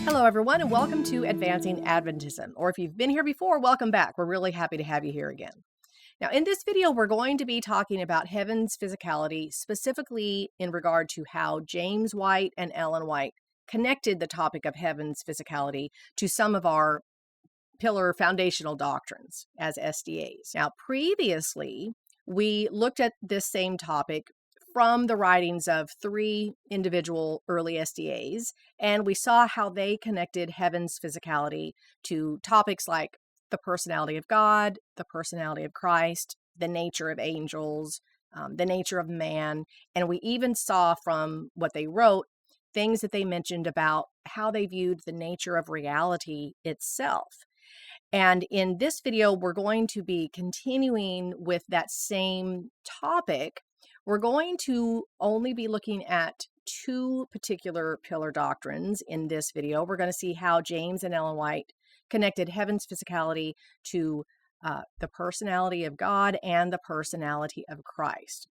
Hello, everyone, and welcome to Advancing Adventism. Or if you've been here before, welcome back. We're really happy to have you here again. Now, in this video, we're going to be talking about heaven's physicality, specifically in regard to how James White and Ellen White connected the topic of heaven's physicality to some of our pillar foundational doctrines as SDAs. Now, previously, we looked at this same topic from the writings of three individual early SDAs, and we saw how they connected heaven's physicality to topics like the personality of God, the personality of Christ, the nature of angels, the nature of man, and we even saw from what they wrote things that they mentioned about how they viewed the nature of reality itself. And in this video, we're going to be continuing with that same topic. We're going to only be looking at two particular pillar doctrines in this video. We're going to see how James and Ellen White connected heaven's physicality to the personality of God and the personality of Christ.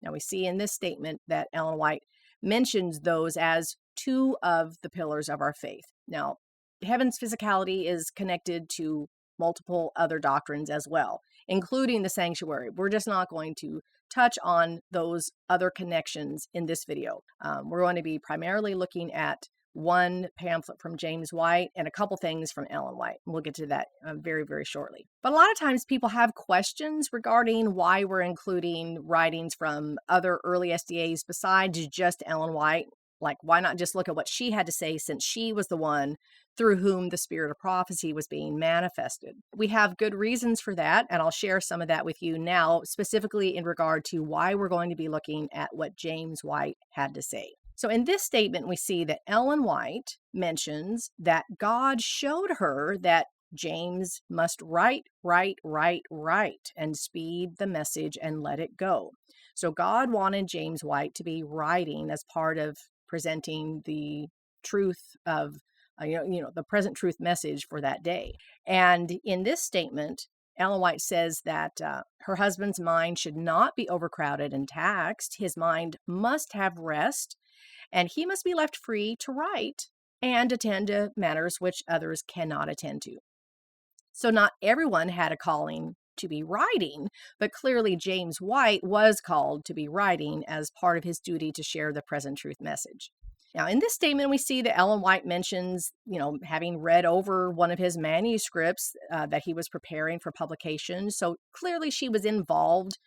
Now, we see in this statement that Ellen White mentions those as two of the pillars of our faith. Now, heaven's physicality is connected to multiple other doctrines as well, including the sanctuary. We're just not going to touch on those other connections in this video. We're going to be primarily looking at one pamphlet from James White and a couple things from Ellen White. We'll get to that very, very shortly. But a lot of times people have questions regarding why we're including writings from other early SDAs besides just Ellen White. Like, why not just look at what she had to say, since she was the one through whom the spirit of prophecy was being manifested? We have good reasons for that, and I'll share some of that with you now, specifically in regard to why we're going to be looking at what James White had to say. So in this statement, we see that Ellen White mentions that God showed her that James must write, and speed the message and let it go. So God wanted James White to be writing as part of presenting the truth of, the present truth message for that day. And in this statement, Ellen White says that her husband's mind should not be overcrowded and taxed. His mind must have rest, and he must be left free to write and attend to matters which others cannot attend to. So not everyone had a calling to be writing, but clearly James White was called to be writing as part of his duty to share the present truth message. Now, in this statement, we see that Ellen White mentions, having read over one of his manuscripts that he was preparing for publication. So clearly she was involved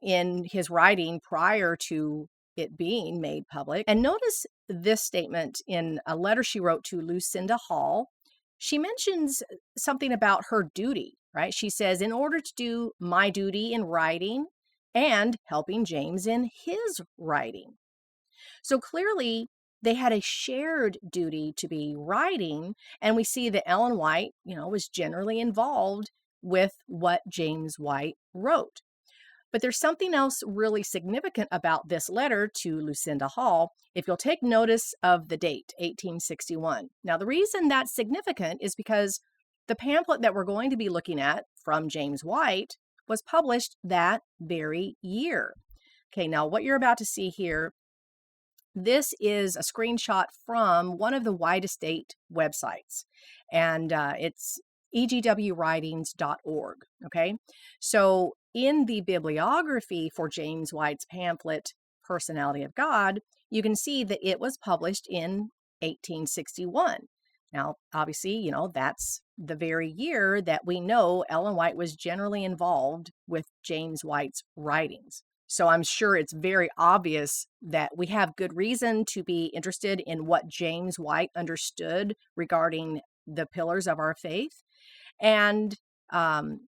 in his writing prior to it being made public. And notice this statement in a letter she wrote to Lucinda Hall. She mentions something about her duty, right? She says, in order to do my duty in writing and helping James in his writing. So clearly they had a shared duty to be writing, and we see that Ellen White, was generally involved with what James White wrote. But there's something else really significant about this letter to Lucinda Hall, if you'll take notice of the date, 1861. Now, the reason that's significant is because the pamphlet that we're going to be looking at from James White was published that very year. Okay, now what you're about to see here, this is a screenshot from one of the White Estate websites, and it's egwwritings.org. Okay, so in the bibliography for James White's pamphlet, Personality of God, you can see that it was published in 1861. Now, obviously, that's the very year that we know Ellen White was generally involved with James White's writings. So I'm sure it's very obvious that we have good reason to be interested in what James White understood regarding the pillars of our faith. And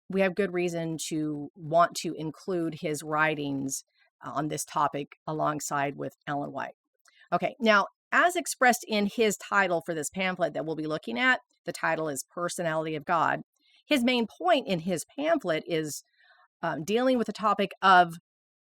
we have good reason to want to include his writings on this topic alongside with Ellen White. Okay, now, as expressed in his title for this pamphlet that we'll be looking at, the title is Personality of God. His main point in his pamphlet is dealing with the topic of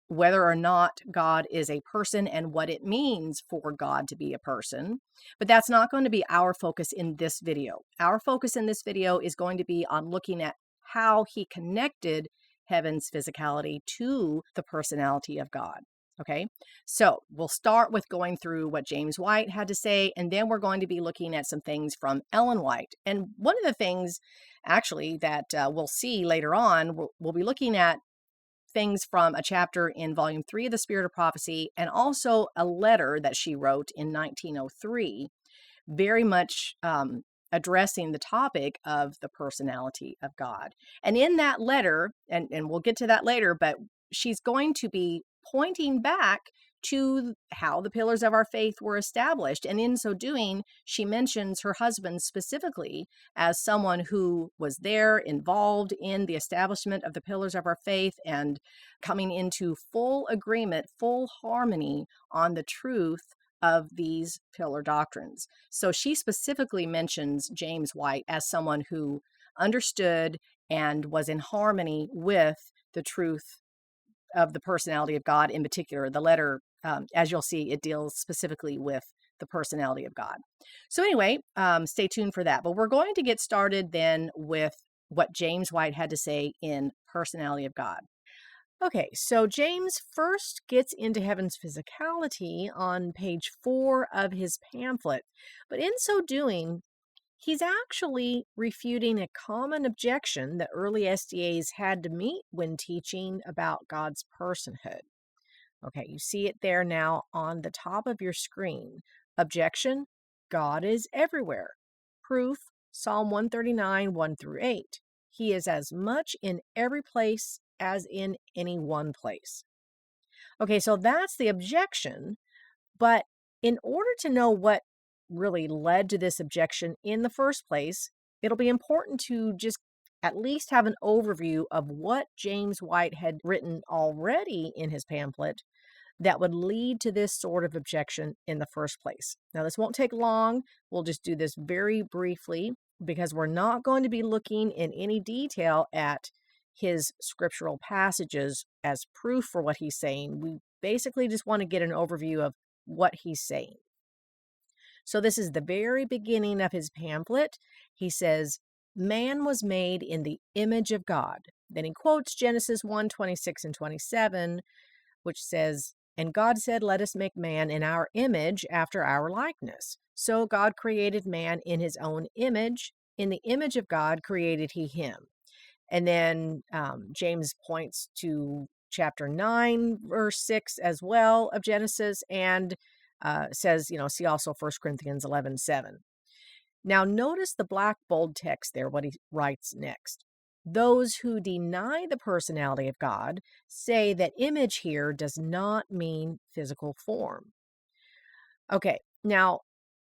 whether or not God is a person and what it means for God to be a person. But that's not going to be our focus in this video. Our focus in this video is going to be on looking at how he connected heaven's physicality to the personality of God. Okay, so we'll start with going through what James White had to say, and then we're going to be looking at some things from Ellen White. And one of the things, actually, that we'll see later on, we'll be looking at things from a chapter in Volume 3 of The Spirit of Prophecy, and also a letter that she wrote in 1903, very much addressing the topic of the personality of God. And in that letter, and we'll get to that later, but she's going to be pointing back to how the pillars of our faith were established. And in so doing, she mentions her husband specifically as someone who was there, involved in the establishment of the pillars of our faith, and coming into full agreement, full harmony on the truth of these pillar doctrines. So she specifically mentions James White as someone who understood and was in harmony with the truth of the personality of God in particular. The letter, as you'll see, it deals specifically with the personality of God. So anyway, stay tuned for that. But we're going to get started then with what James White had to say in Personality of God. Okay, so James first gets into heaven's physicality on page 4 of his pamphlet, but in so doing, he's actually refuting a common objection that early SDAs had to meet when teaching about God's personhood. Okay, you see it there now on the top of your screen. Objection: God is everywhere. Proof: Psalm 139, 1 through 8. He is as much in every place as in any one place. Okay, so that's the objection, but in order to know what really led to this objection in the first place, it'll be important to just at least have an overview of what James White had written already in his pamphlet that would lead to this sort of objection in the first place. Now, this won't take long. We'll just do this very briefly because we're not going to be looking in any detail at his scriptural passages as proof for what he's saying. We basically just want to get an overview of what he's saying. So this is the very beginning of his pamphlet. He says, man was made in the image of God. Then he quotes Genesis 1, 26 and 27, which says, and God said, let us make man in our image after our likeness. So God created man in his own image. In the image of God created he him. And then James points to chapter 9, verse 6 as well of Genesis, and says, see also 1 Corinthians 11, 7. Now notice the black bold text there, what he writes next. Those who deny the personality of God say that image here does not mean physical form. Okay, now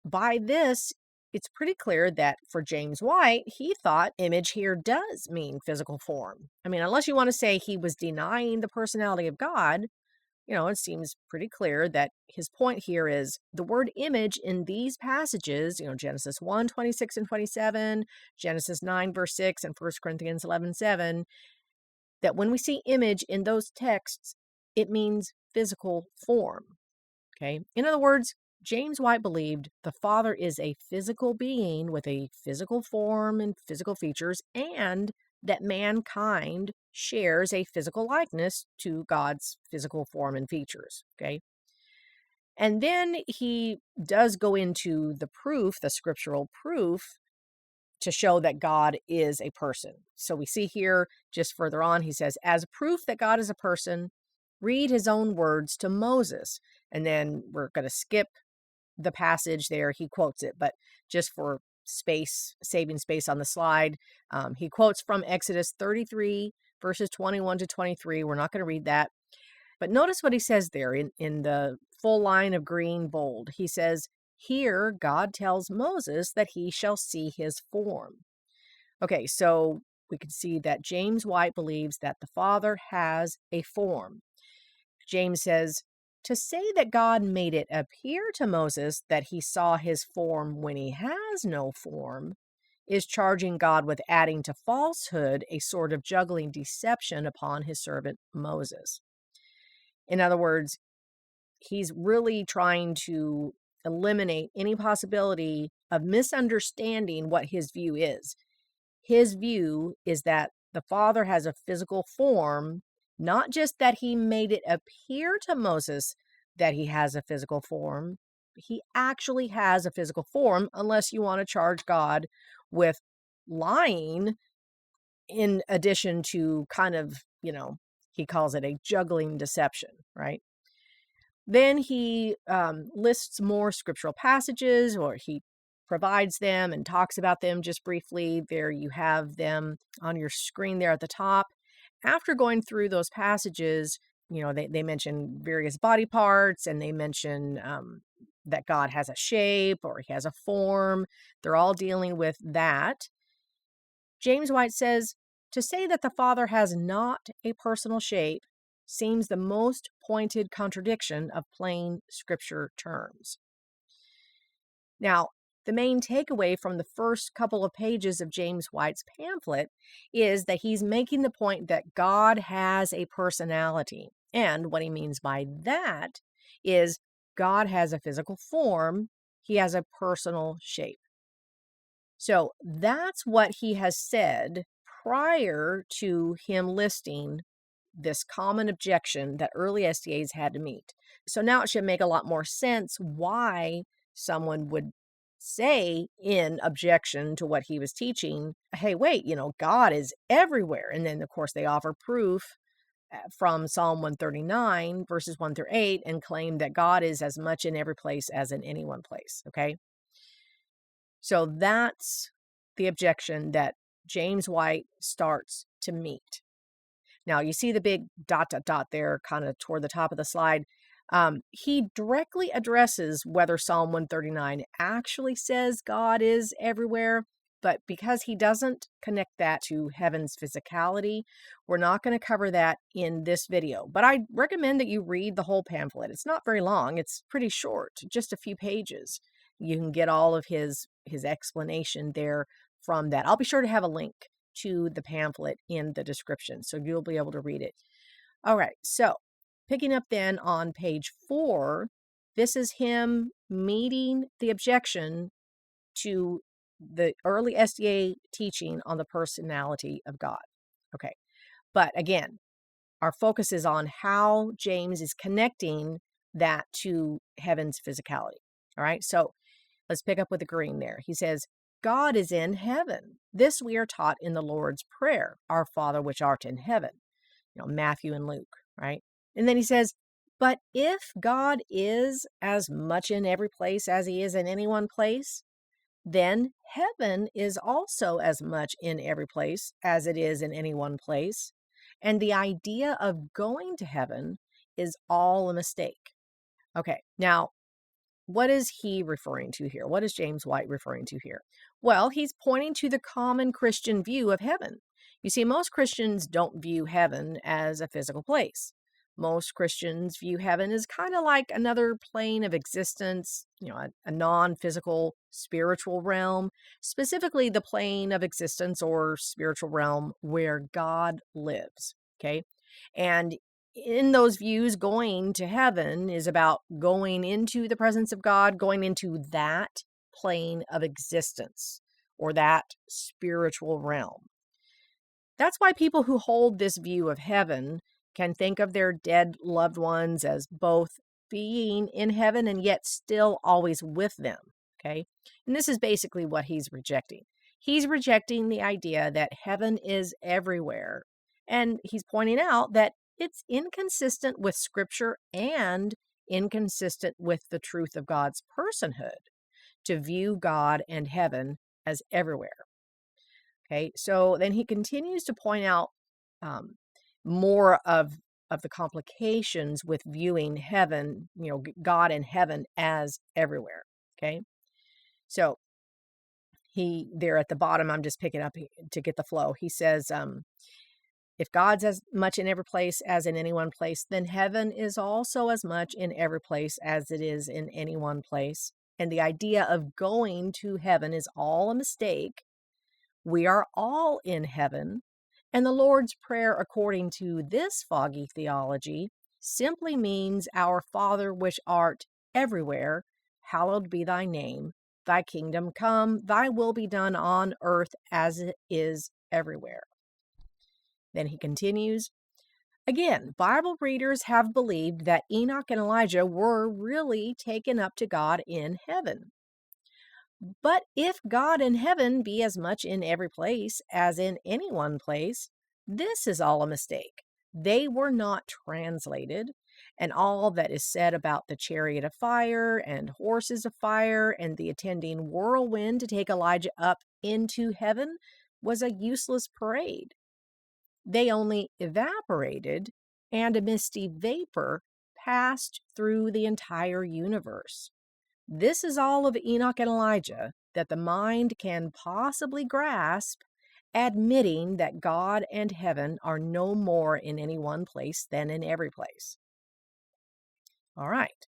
by this, it's pretty clear that for James White, he thought image here does mean physical form. I mean, unless you want to say he was denying the personality of God, it seems pretty clear that his point here is the word image in these passages, Genesis 1, 26 and 27, Genesis 9, verse 6, and 1 Corinthians 11, 7, that when we see image in those texts, it means physical form. Okay? In other words, James White believed the Father is a physical being with a physical form and physical features, and that mankind shares a physical likeness to God's physical form and features. Okay. And then he does go into the proof, the scriptural proof, to show that God is a person. So we see here, just further on, he says, as proof that God is a person, read his own words to Moses. And then we're going to skip the passage there. He quotes it, but just for saving space on the slide, he quotes from Exodus 33, verses 21 to 23. We're not going to read that. But notice what he says there in the full line of green bold. He says, here God tells Moses that he shall see his form. Okay, so we can see that James White believes that the Father has a form. James says, to say that God made it appear to Moses that he saw his form when he has no form is charging God with adding to falsehood a sort of juggling deception upon his servant Moses. In other words, he's really trying to eliminate any possibility of misunderstanding what his view is. His view is that the Father has a physical form Not just that he made it appear to Moses that he has a physical form, he actually has a physical form, unless you want to charge God with lying in addition to kind of, he calls it a juggling deception, right? Then he lists more scriptural passages, or he provides them and talks about them just briefly. There you have them on your screen there at the top. After going through those passages, they mention various body parts, and they mention that God has a shape or he has a form. They're all dealing with that. James White says, to say that the Father has not a personal shape seems the most pointed contradiction of plain scripture terms. Now, the main takeaway from the first couple of pages of James White's pamphlet is that he's making the point that God has a personality. And what he means by that is God has a physical form, he has a personal shape. So that's what he has said prior to him listing this common objection that early SDAs had to meet. So now it should make a lot more sense why someone would say in objection to what he was teaching, hey, wait, God is everywhere. And then, of course, they offer proof from Psalm 139, verses 1 through 8, and claim that God is as much in every place as in any one place, okay? So that's the objection that James White starts to meet. Now, you see the big ... there kind of toward the top of the slide. He directly addresses whether Psalm 139 actually says God is everywhere, but because he doesn't connect that to heaven's physicality, we're not going to cover that in this video. But I recommend that you read the whole pamphlet. It's not very long. It's pretty short, just a few pages. You can get all of his explanation there from that. I'll be sure to have a link to the pamphlet in the description, so you'll be able to read it. All right, so picking up then on page 4, this is him meeting the objection to the early SDA teaching on the personality of God. Okay, but again, our focus is on how James is connecting that to heaven's physicality. All right, so let's pick up with the green there. He says, God is in heaven. This we are taught in the Lord's Prayer, our Father which art in heaven. Matthew and Luke, right? And then he says, but if God is as much in every place as he is in any one place, then heaven is also as much in every place as it is in any one place. And the idea of going to heaven is all a mistake. Okay, now, what is he referring to here? What is James White referring to here? Well, he's pointing to the common Christian view of heaven. You see, most Christians don't view heaven as a physical place. Most Christians view heaven as kind of like another plane of existence, a non-physical spiritual realm, specifically the plane of existence or spiritual realm where God lives, okay? And in those views, going to heaven is about going into the presence of God, going into that plane of existence or that spiritual realm. That's why people who hold this view of heaven can think of their dead loved ones as both being in heaven and yet still always with them, okay? And this is basically what he's rejecting. He's rejecting the idea that heaven is everywhere, and he's pointing out that it's inconsistent with Scripture and inconsistent with the truth of God's personhood to view God and heaven as everywhere. Okay, so then he continues to point out more of the complications with viewing heaven, God and heaven as everywhere. Okay, so he there at the bottom, I'm just picking up to get the flow. He says, if God's as much in every place as in any one place, then heaven is also as much in every place as it is in any one place. And the idea of going to heaven is all a mistake. We are all in heaven. And the Lord's Prayer, according to this foggy theology, simply means, our Father which art everywhere, hallowed be thy name. Thy kingdom come, thy will be done on earth as it is everywhere. Then he continues, Again, Bible readers have believed that Enoch and Elijah were really taken up to God in heaven. But if God in heaven be as much in every place as in any one place, this is all a mistake. They were not translated, and all that is said about the chariot of fire and horses of fire and the attending whirlwind to take Elijah up into heaven was a useless parade. They only evaporated, and a misty vapor passed through the entire universe. This is all of Enoch and Elijah that the mind can possibly grasp, admitting that God and heaven are no more in any one place than in every place. All right.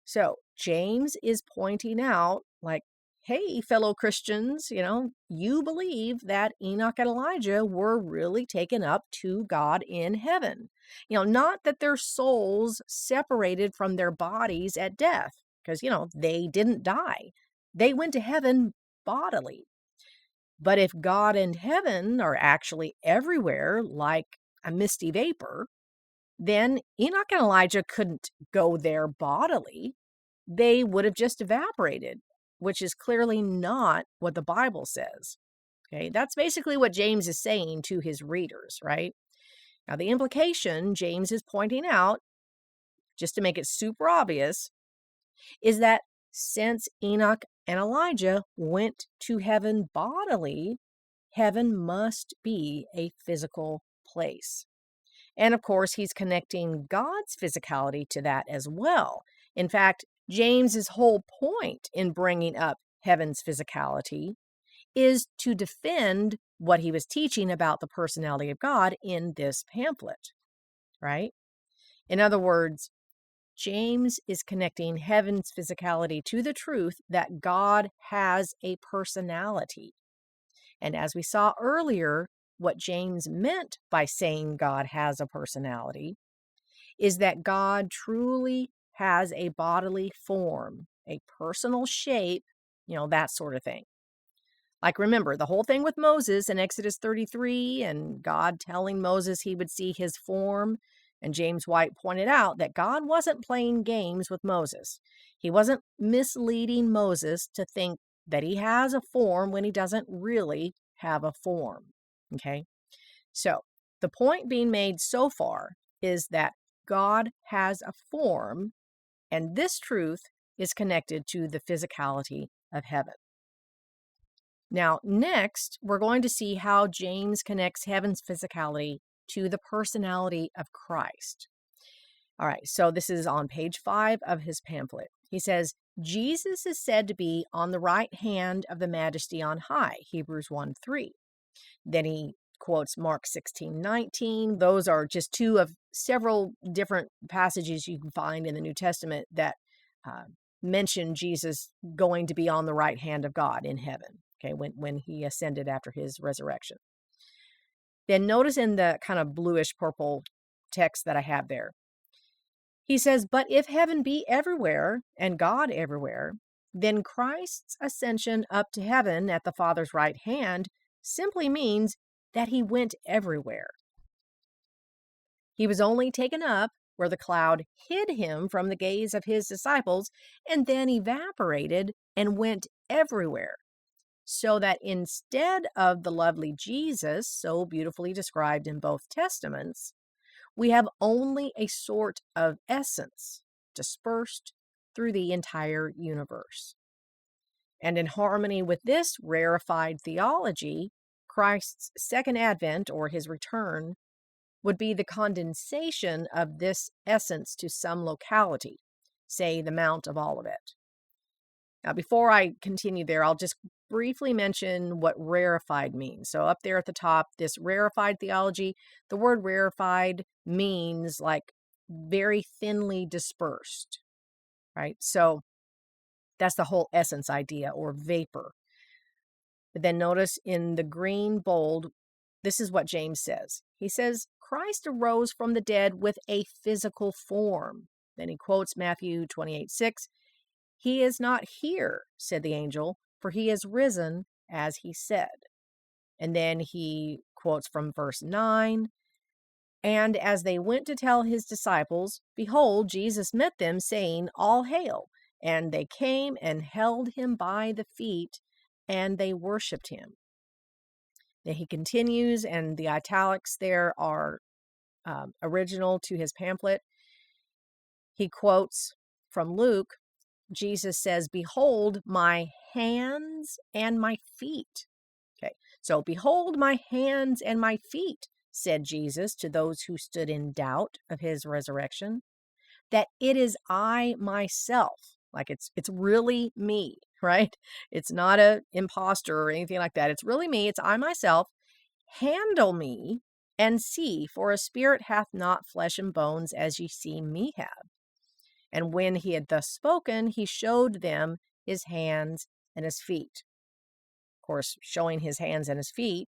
So James is pointing out, like, hey, fellow Christians, you believe that Enoch and Elijah were really taken up to God in heaven. Not that their souls separated from their bodies at death, because, they didn't die. They went to heaven bodily. But if God and heaven are actually everywhere, like a misty vapor, then Enoch and Elijah couldn't go there bodily. They would have just evaporated, which is clearly not what the Bible says. Okay, that's basically what James is saying to his readers, right? Now, the implication James is pointing out, just to make it super obvious, is that since Enoch and Elijah went to heaven bodily, heaven must be a physical place. And of course, he's connecting God's physicality to that as well. In fact, James's whole point in bringing up heaven's physicality is to defend what he was teaching about the personality of God in this pamphlet, right? In other words, James is connecting heaven's physicality to the truth that God has a personality. And as we saw earlier, what James meant by saying God has a personality is that God truly has a bodily form, a personal shape, that sort of thing. Like, remember, the whole thing with Moses in Exodus 33 and God telling Moses he would see his form. And James White pointed out that God wasn't playing games with Moses. He wasn't misleading Moses to think that he has a form when he doesn't really have a form. Okay? So, the point being made so far is that God has a form, and this truth is connected to the physicality of heaven. Now, next, we're going to see how James connects heaven's physicality to the personality of Christ. All right, so this is on page 5 of his pamphlet. He says, Jesus is said to be on the right hand of the Majesty on high, Hebrews 1:3. Then he quotes Mark 16:19. Those are just two of several different passages you can find in the New Testament that mention Jesus going to be on the right hand of God in heaven, okay, when he ascended after his resurrection. Then notice in the kind of bluish purple text that I have there, he says, but if heaven be everywhere and God everywhere, then Christ's ascension up to heaven at the Father's right hand simply means that he went everywhere. He was only taken up where the cloud hid him from the gaze of his disciples and then evaporated and went everywhere. So that instead of the lovely Jesus, so beautifully described in both Testaments, we have only a sort of essence dispersed through the entire universe. And in harmony with this rarefied theology, Christ's second advent, or his return, would be the condensation of this essence to some locality, say the Mount of Olivet. Now, before I continue there, I'll just briefly mention what rarefied means. So up there at the top, this rarefied theology, the word rarefied means like very thinly dispersed, right? So that's the whole essence idea, or vapor. But then notice in the green bold, this is what James says. He says, Christ arose from the dead with a physical form. Then he quotes Matthew 28:6. He is not here, said the angel, for he is risen as he said. And then he quotes from verse 9. And as they went to tell his disciples, behold, Jesus met them, saying, All hail. And they came and held him by the feet, and they worshiped him. Then he continues, and the italics there are original to his pamphlet. He quotes from Luke. Jesus says, Behold my hands and my feet. Okay, so behold my hands and my feet, said Jesus to those who stood in doubt of his resurrection, that it is I myself. Like it's really me, right? It's not a imposter or anything like that. It's really me. It's I myself. Handle me and see, for a spirit hath not flesh and bones as ye see me have. And when he had thus spoken, he showed them his hands and his feet. Of course, showing his hands and his feet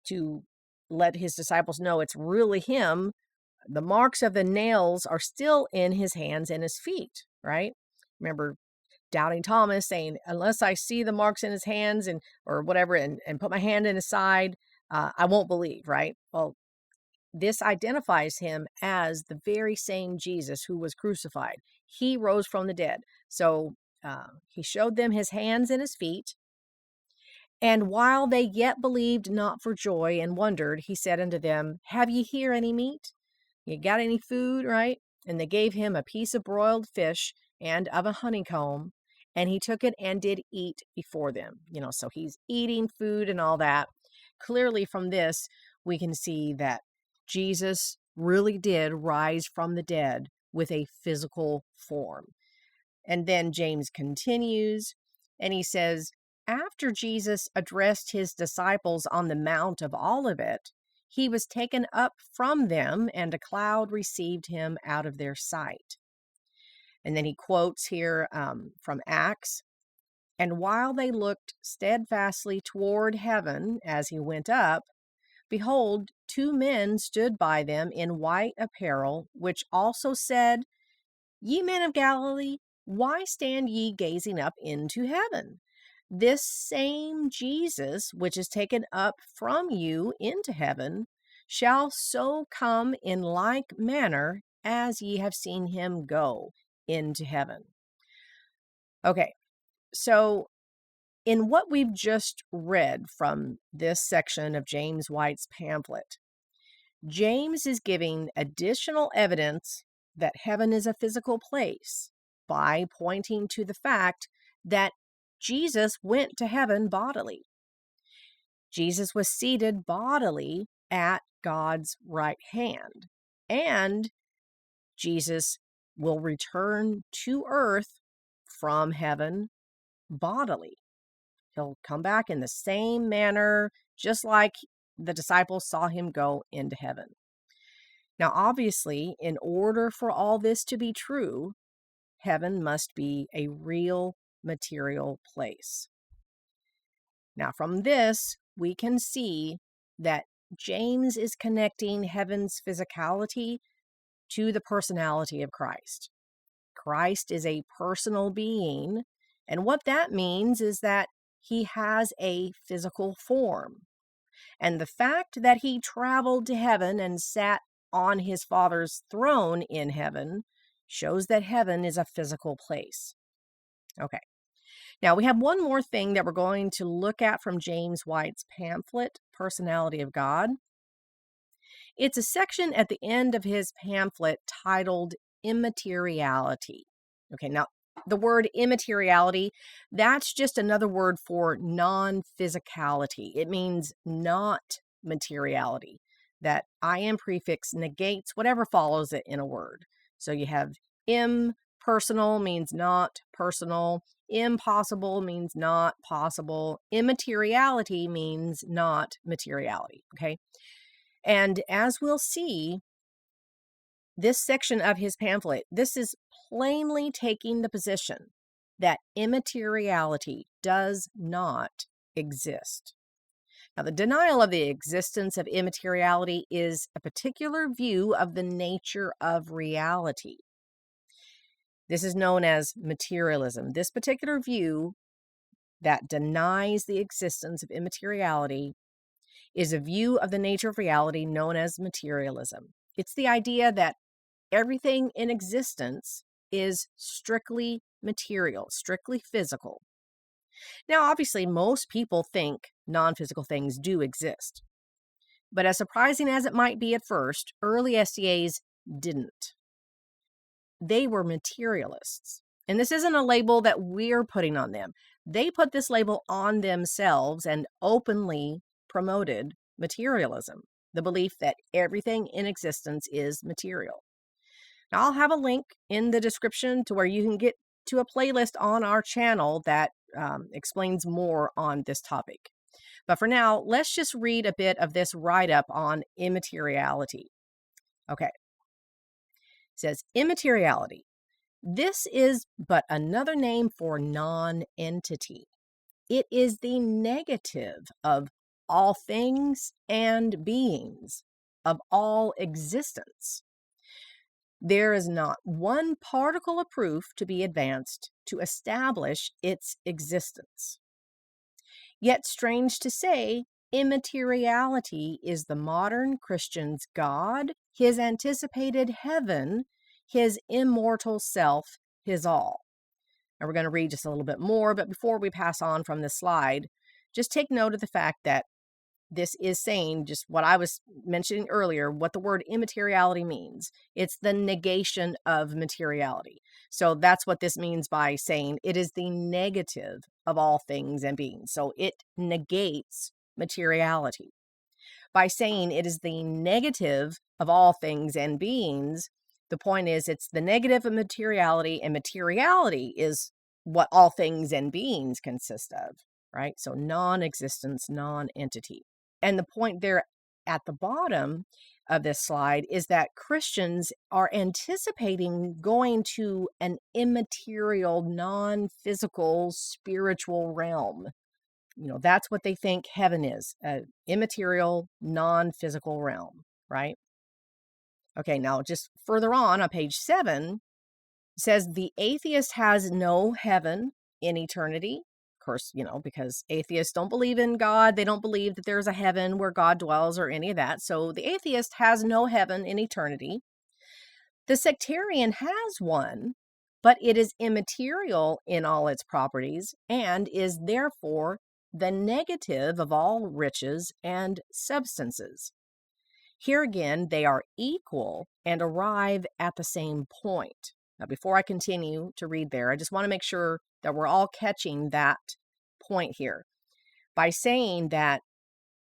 to let his disciples know it's really him. The marks of the nails are still in his hands and his feet, right? Remember doubting Thomas saying, unless I see the marks in his hands and or whatever, and put my hand in his side, I won't believe, right? Well, this identifies him as the very same Jesus who was crucified. He rose from the dead. So he showed them his hands and his feet. And while they yet believed not for joy and wondered, he said unto them, Have ye here any meat? You got any food, right? And they gave him a piece of broiled fish and of a honeycomb, and he took it and did eat before them. So he's eating food and all that. Clearly from this, we can see that Jesus really did rise from the dead with a physical form. And then James continues, and he says, after Jesus addressed his disciples on the Mount of Olivet, he was taken up from them, and a cloud received him out of their sight. And then he quotes here from Acts, and while they looked steadfastly toward heaven as he went up, behold, two men stood by them in white apparel, which also said, Ye men of Galilee, why stand ye gazing up into heaven? This same Jesus, which is taken up from you into heaven, shall so come in like manner as ye have seen him go into heaven. Okay, so in what we've just read from this section of James White's pamphlet, James is giving additional evidence that heaven is a physical place by pointing to the fact that Jesus went to heaven bodily. Jesus was seated bodily at God's right hand, and Jesus will return to earth from heaven bodily. He'll come back in the same manner, just like the disciples saw him go into heaven. Now, obviously, in order for all this to be true, heaven must be a real material place. Now, from this, we can see that James is connecting heaven's physicality to the personality of Christ. Christ is a personal being, and what that means is that he has a physical form. And the fact that he traveled to heaven and sat on his Father's throne in heaven shows that heaven is a physical place. Okay. Now, we have one more thing that we're going to look at from James White's pamphlet, Personality of God. It's a section at the end of his pamphlet titled Immateriality. Okay, now the word immateriality, that's just another word for non-physicality. It means not materiality. That IM prefix negates whatever follows it in a word. So you have impersonal means not personal. Impossible means not possible. Immateriality means not materiality. Okay. And as we'll see, this section of his pamphlet, this is plainly taking the position that immateriality does not exist. Now, the denial of the existence of immateriality is a particular view of the nature of reality. This is known as materialism. This particular view that denies the existence of immateriality is a view of the nature of reality known as materialism. It's the idea that everything in existence is strictly material, strictly physical. Now, obviously, most people think non-physical things do exist. But as surprising as it might be at first, early SDAs didn't. They were materialists. And this isn't a label that we're putting on them. They put this label on themselves and openly promoted materialism, the belief that everything in existence is material. Now, I'll have a link in the description to where you can get to a playlist on our channel that explains more on this topic. But for now, let's just read a bit of this write-up on immateriality. Okay. It says, immateriality. This is but another name for non-entity. It is the negative of all things and beings, of all existence. There is not one particle of proof to be advanced to establish its existence. Yet, strange to say, immateriality is the modern Christian's God, his anticipated heaven, his immortal self, his all. Now, we're going to read just a little bit more, but before we pass on from this slide, just take note of the fact that this is saying just what I was mentioning earlier, what the word immateriality means. It's the negation of materiality. So that's what this means by saying it is the negative of all things and beings. So it negates materiality. By saying it is the negative of all things and beings, the point is it's the negative of materiality, and materiality is what all things and beings consist of, right? So non-existence, non-entity. And the point there at the bottom of this slide is that Christians are anticipating going to an immaterial, non-physical, spiritual realm. That's what they think heaven is, an immaterial, non-physical realm, right? Okay, now just further on page 7, it says the atheist has no heaven in eternity. Of course, because atheists don't believe in God. They don't believe that there's a heaven where God dwells or any of that. So the atheist has no heaven in eternity. The sectarian has one, but it is immaterial in all its properties and is therefore the negative of all riches and substances. Here again, they are equal and arrive at the same point. Now, before I continue to read there, I just want to make sure that we're all catching that point here. By saying that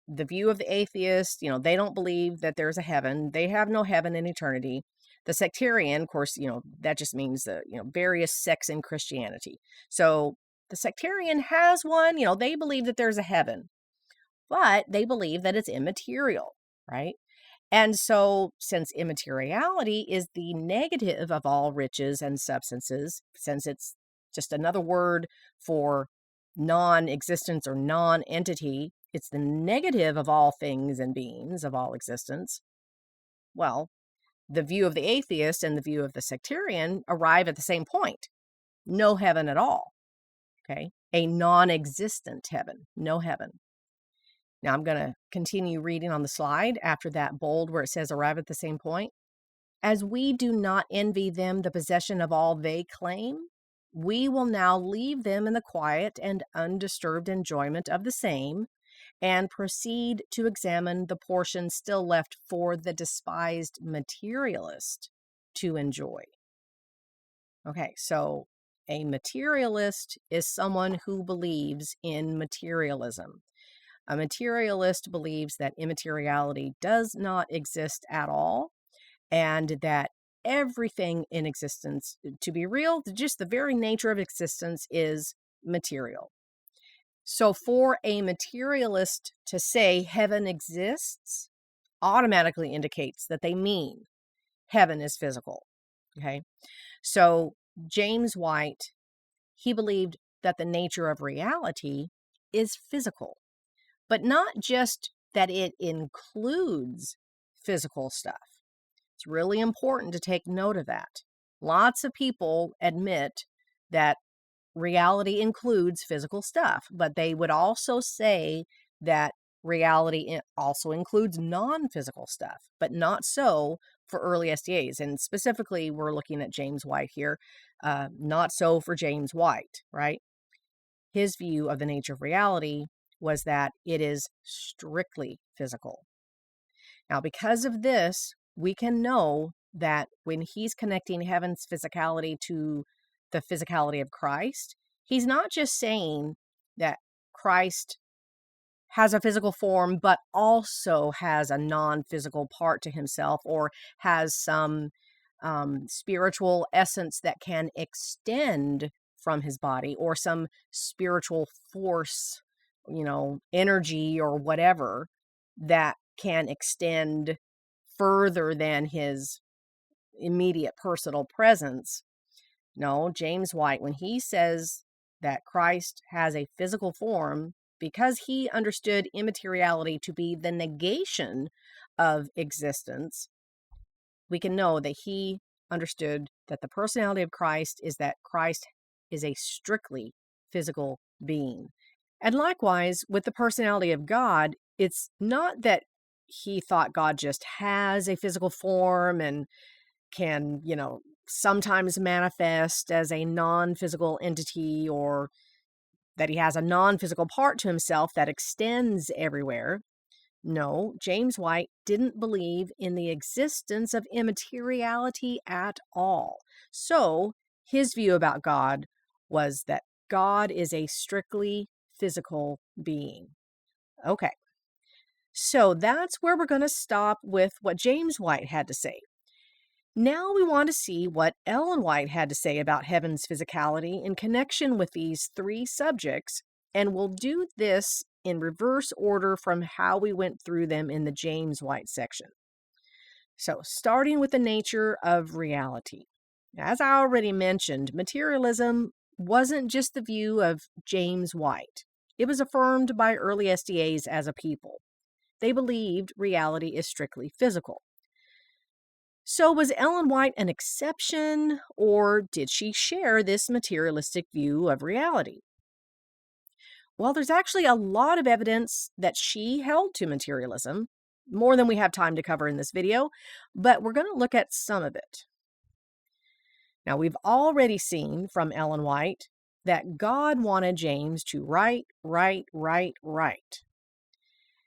the view of the atheist, they don't believe that there's a heaven. They have no heaven in eternity. The sectarian, of course, that just means various sects in Christianity. So the sectarian has one, they believe that there's a heaven, but they believe that it's immaterial, right? And so, since immateriality is the negative of all riches and substances, since it's just another word for non-existence or non-entity, it's the negative of all things and beings, of all existence. Well, the view of the atheist and the view of the sectarian arrive at the same point. No heaven at all. Okay? A non-existent heaven. No heaven. Now, I'm going to continue reading on the slide after that bold where it says arrive at the same point. As we do not envy them the possession of all they claim, we will now leave them in the quiet and undisturbed enjoyment of the same and proceed to examine the portion still left for the despised materialist to enjoy. Okay, so a materialist is someone who believes in materialism. A materialist believes that immateriality does not exist at all, and that everything in existence, to be real, just the very nature of existence is material. So for a materialist to say heaven exists automatically indicates that they mean heaven is physical. Okay, so James White, he believed that the nature of reality is physical. But not just that it includes physical stuff. It's really important to take note of that. Lots of people admit that reality includes physical stuff, but they would also say that reality also includes non-physical stuff, but not so for early SDAs. And specifically, we're looking at James White here. Not so for James White, right? His view of the nature of reality was that it is strictly physical. Now, because of this, we can know that when he's connecting heaven's physicality to the physicality of Christ, he's not just saying that Christ has a physical form, but also has a non-physical part to himself, or has some spiritual essence that can extend from his body, or some spiritual force, energy or whatever that can extend further than his immediate personal presence. No, James White, when he says that Christ has a physical form, because he understood immateriality to be the negation of existence, we can know that he understood that the personality of Christ is that Christ is a strictly physical being. And likewise, with the personality of God, it's not that he thought God just has a physical form and can, sometimes manifest as a non-physical entity, or that he has a non-physical part to himself that extends everywhere. No, James White didn't believe in the existence of immateriality at all. So his view about God was that God is a strictly physical being. Okay, so that's where we're going to stop with what James White had to say. Now we want to see what Ellen White had to say about heaven's physicality in connection with these three subjects, and we'll do this in reverse order from how we went through them in the James White section. So, starting with the nature of reality. As I already mentioned, materialism wasn't just the view of James White. It was affirmed by early SDAs as a people. They believed reality is strictly physical. So was Ellen White an exception, or did she share this materialistic view of reality? Well, there's actually a lot of evidence that she held to materialism, more than we have time to cover in this video, but we're going to look at some of it. Now, we've already seen from Ellen White that God wanted James to write.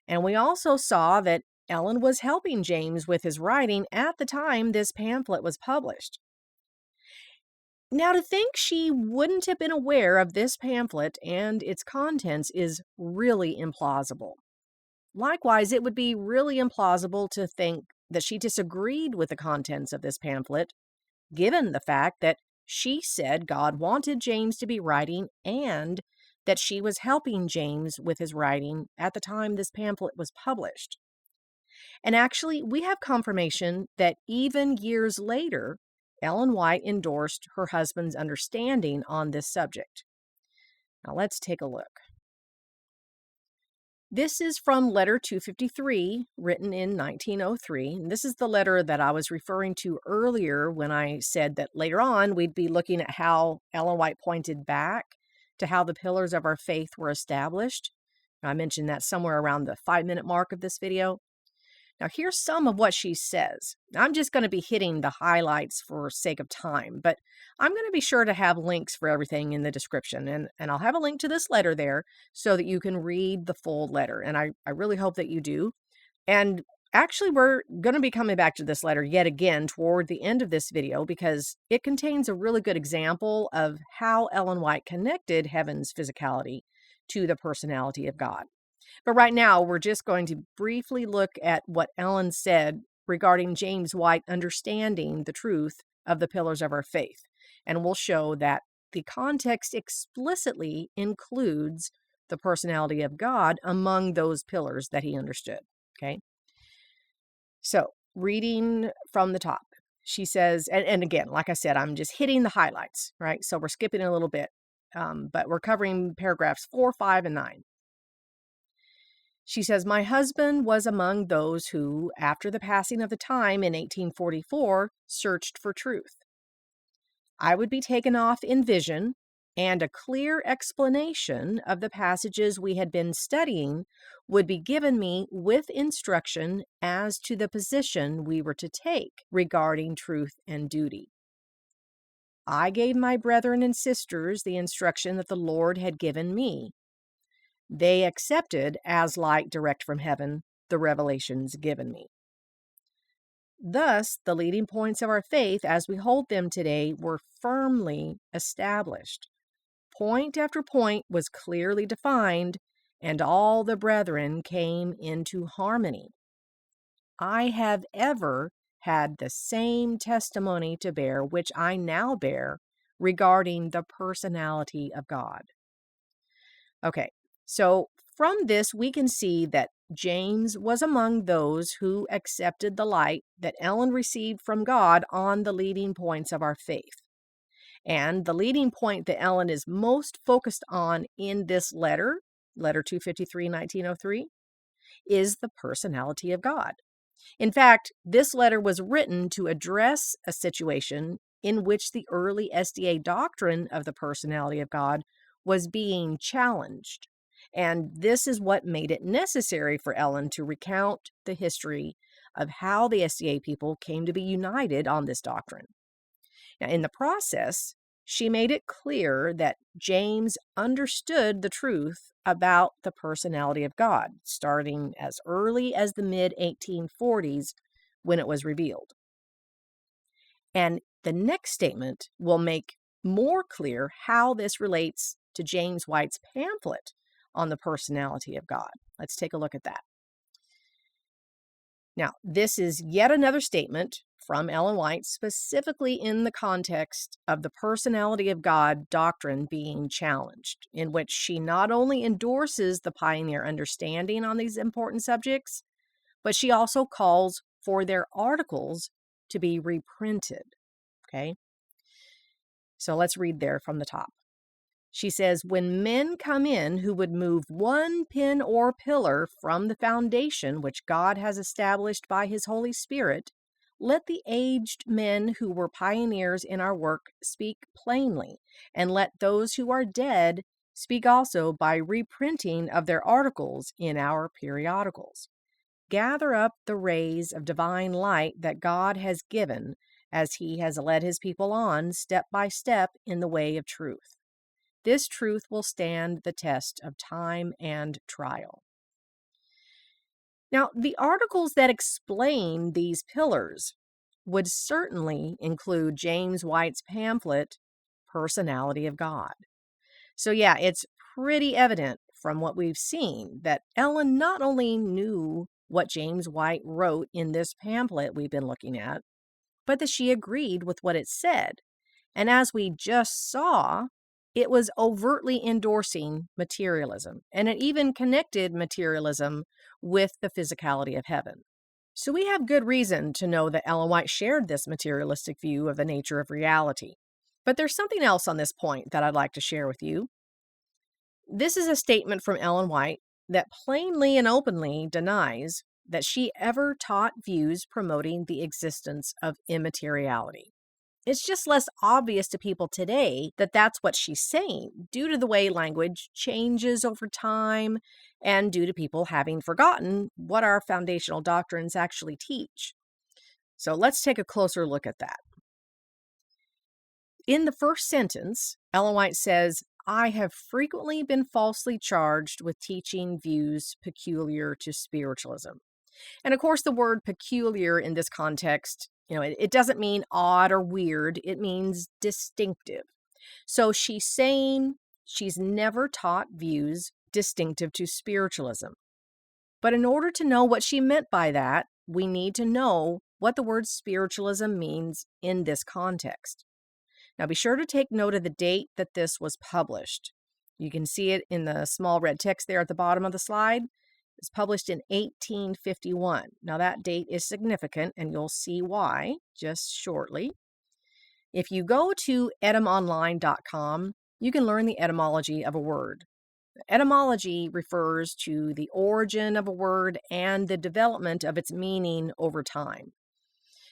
And we also saw that Ellen was helping James with his writing at the time this pamphlet was published. Now, to think she wouldn't have been aware of this pamphlet and its contents is really implausible. Likewise, it would be really implausible to think that she disagreed with the contents of this pamphlet, given the fact that she said God wanted James to be writing and that she was helping James with his writing at the time this pamphlet was published. And actually, we have confirmation that even years later, Ellen White endorsed her husband's understanding on this subject. Now let's take a look. This is from letter 253, written in 1903. And this is the letter that I was referring to earlier when I said that later on we'd be looking at how Ellen White pointed back to how the pillars of our faith were established. I mentioned that somewhere around the 5-minute mark of this video. Now, here's some of what she says. I'm just going to be hitting the highlights for sake of time, but I'm going to be sure to have links for everything in the description, and I'll have a link to this letter there so that you can read the full letter, and I really hope that you do. And actually, we're going to be coming back to this letter yet again toward the end of this video because it contains a really good example of how Ellen White connected heaven's physicality to the personality of God. But right now, we're just going to briefly look at what Ellen said regarding James White understanding the truth of the pillars of our faith. And we'll show that the context explicitly includes the personality of God among those pillars that he understood. Okay? So, reading from the top, she says, and again, like I said, I'm just hitting the highlights, right? So we're skipping a little bit, but we're covering paragraphs 4, 5, and 9. She says, my husband was among those who, after the passing of the time in 1844, searched for truth. I would be taken off in vision, and a clear explanation of the passages we had been studying would be given me with instruction as to the position we were to take regarding truth and duty. I gave my brethren and sisters the instruction that the Lord had given me. They accepted as light direct from heaven the revelations given me. Thus, the leading points of our faith as we hold them today were firmly established. Point after point was clearly defined, and all the brethren came into harmony. I have ever had the same testimony to bear which I now bear regarding the personality of God. Okay, so from this we can see that James was among those who accepted the light that Ellen received from God on the leading points of our faith. And the leading point that Ellen is most focused on in this letter 253, 1903, is the personality of God. In fact, this letter was written to address a situation in which the early SDA doctrine of the personality of God was being challenged. And this is what made it necessary for Ellen to recount the history of how the SDA people came to be united on this doctrine. Now, in the process, she made it clear that James understood the truth about the personality of God, starting as early as the mid-1840s when it was revealed. And the next statement will make more clear how this relates to James White's pamphlet on the personality of God. Let's take a look at that. Now, this is yet another statement from Ellen White, specifically in the context of the personality of God doctrine being challenged, in which she not only endorses the pioneer understanding on these important subjects, but she also calls for their articles to be reprinted. Okay? So let's read there from the top. She says, when men come in who would move one pin or pillar from the foundation which God has established by his Holy Spirit, let the aged men who were pioneers in our work speak plainly, and let those who are dead speak also by reprinting of their articles in our periodicals. Gather up the rays of divine light that God has given as he has led his people on step by step in the way of truth. This truth will stand the test of time and trial. Now, the articles that explain these pillars would certainly include James White's pamphlet, Personality of God. So yeah, it's pretty evident from what we've seen that Ellen not only knew what James White wrote in this pamphlet we've been looking at, but that she agreed with what it said. And as we just saw, it was overtly endorsing materialism, and it even connected materialism with the physicality of heaven. So we have good reason to know that Ellen White shared this materialistic view of the nature of reality. But there's something else on this point that I'd like to share with you. This is a statement from Ellen White that plainly and openly denies that she ever taught views promoting the existence of immateriality. It's just less obvious to people today that that's what she's saying, due to the way language changes over time and due to people having forgotten what our foundational doctrines actually teach. So let's take a closer look at that. In the first sentence, Ellen White says, I have frequently been falsely charged with teaching views peculiar to spiritualism. And of course, the word peculiar in this context, it doesn't mean odd or weird. It means distinctive. So she's saying she's never taught views distinctive to spiritualism. But in order to know what she meant by that, we need to know what the word spiritualism means in this context. Now, be sure to take note of the date that this was published. You can see it in the small red text there at the bottom of the slide. It's published in 1851. Now, that date is significant, and you'll see why just shortly. If you go to etymonline.com, you can learn the etymology of a word. Etymology refers to the origin of a word and the development of its meaning over time.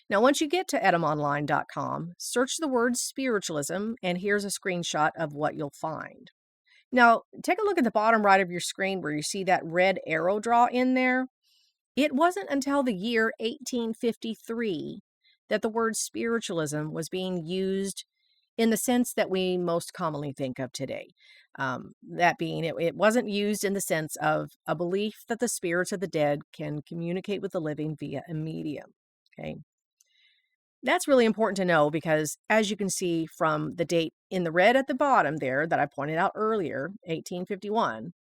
Now, once you get to etymonline.com, search the word spiritualism, and here's a screenshot of what you'll find. Now, take a look at the bottom right of your screen where you see that red arrow draw in there. It wasn't until the year 1853 that the word spiritualism was being used in the sense that we most commonly think of today. That being, it wasn't used in the sense of a belief that the spirits of the dead can communicate with the living via a medium. Okay. That's really important to know because, as you can see from the date in the red at the bottom there that I pointed out earlier, 1851,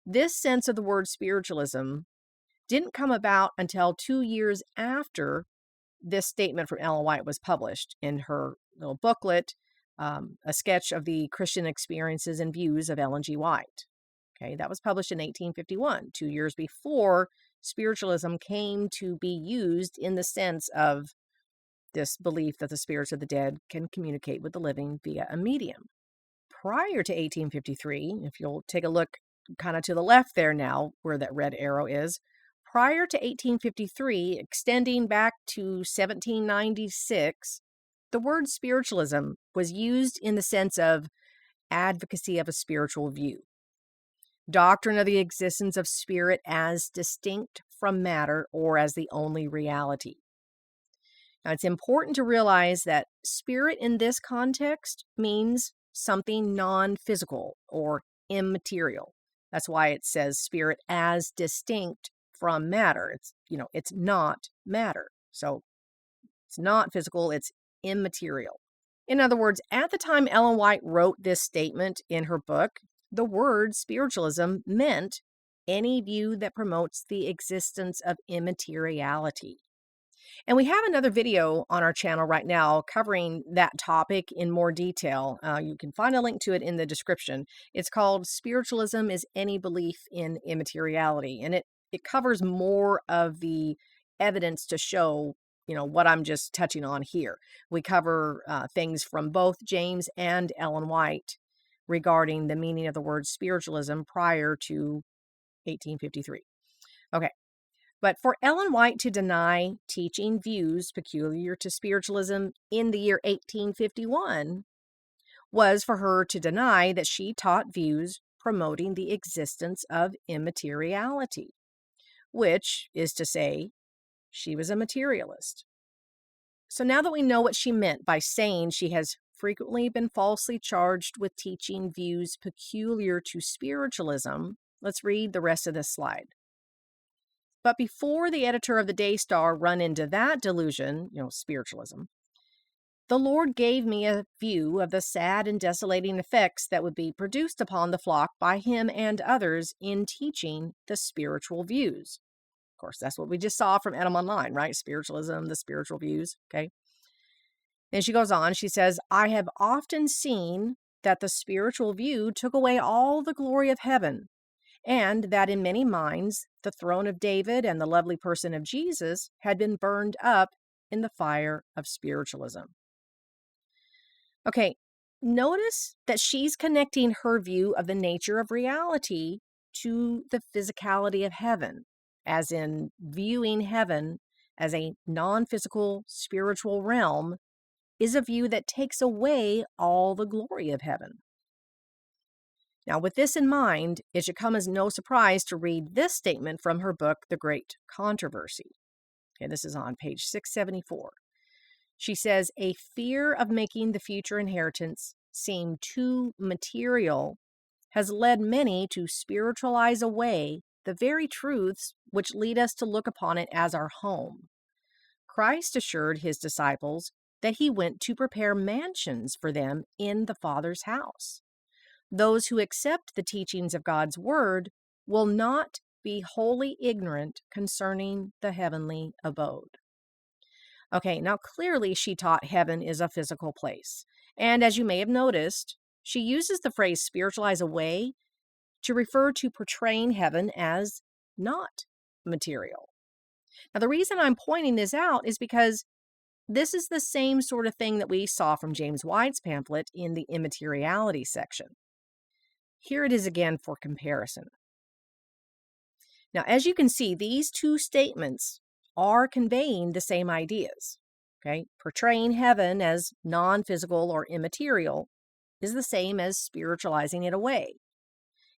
this sense of the word spiritualism didn't come about until 2 years after this statement from Ellen White was published in her little booklet, A Sketch of the Christian Experiences and Views of Ellen G. White. Okay, that was published in 1851, 2 years before spiritualism came to be used in the sense of this belief that the spirits of the dead can communicate with the living via a medium. Prior to 1853, if you'll take a look kind of to the left there now, where that red arrow is, prior to 1853, extending back to 1796, the word spiritualism was used in the sense of advocacy of a spiritual view, doctrine of the existence of spirit as distinct from matter or as the only reality. Now, it's important to realize that spirit in this context means something non-physical or immaterial. That's why it says spirit as distinct from matter. It's not matter. So it's not physical, it's immaterial. In other words, at the time Ellen White wrote this statement in her book, the word spiritualism meant any view that promotes the existence of immateriality. And we have another video on our channel right now covering that topic in more detail. You can find a link to it in the description. It's called Spiritualism is Any Belief in Immateriality. And it covers more of the evidence to show, what I'm just touching on here. We cover things from both James and Ellen White regarding the meaning of the word spiritualism prior to 1853. Okay. But for Ellen White to deny teaching views peculiar to spiritualism in the year 1851 was for her to deny that she taught views promoting the existence of immateriality, which is to say, she was a materialist. So now that we know what she meant by saying she has frequently been falsely charged with teaching views peculiar to spiritualism, let's read the rest of this slide. But before the editor of the Day Star run into that delusion, spiritualism, the Lord gave me a view of the sad and desolating effects that would be produced upon the flock by him and others in teaching the spiritual views. Of course, that's what we just saw from Etymonline Online, right? Spiritualism, the spiritual views, okay? And she goes on, she says, I have often seen that the spiritual view took away all the glory of heaven, and that in many minds, the throne of David and the lovely person of Jesus had been burned up in the fire of spiritualism. Okay, notice that she's connecting her view of the nature of reality to the physicality of heaven, as in viewing heaven as a non-physical spiritual realm is a view that takes away all the glory of heaven. Now, with this in mind, it should come as no surprise to read this statement from her book, The Great Controversy. Okay, this is on page 674. She says, a fear of making the future inheritance seem too material has led many to spiritualize away the very truths which lead us to look upon it as our home. Christ assured his disciples that he went to prepare mansions for them in the Father's house. Those who accept the teachings of God's word will not be wholly ignorant concerning the heavenly abode. Okay, now clearly she taught heaven is a physical place. And as you may have noticed, she uses the phrase spiritualize away to refer to portraying heaven as not material. Now, the reason I'm pointing this out is because this is the same sort of thing that we saw from James White's pamphlet in the immateriality section. Here it is again for comparison. Now, as you can see, these two statements are conveying the same ideas. Okay, portraying heaven as non-physical or immaterial is the same as spiritualizing it away.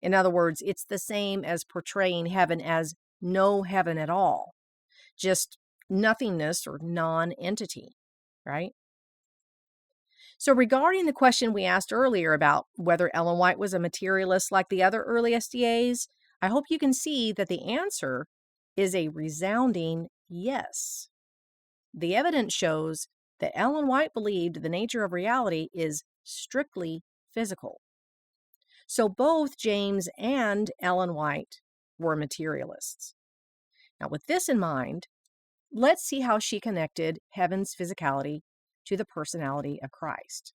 In other words, it's the same as portraying heaven as no heaven at all, just nothingness or non-entity, right? So regarding the question we asked earlier about whether Ellen White was a materialist like the other early SDAs, I hope you can see that the answer is a resounding yes. The evidence shows that Ellen White believed the nature of reality is strictly physical. So both James and Ellen White were materialists. Now, with this in mind, let's see how she connected heaven's physicality to the personality of Christ.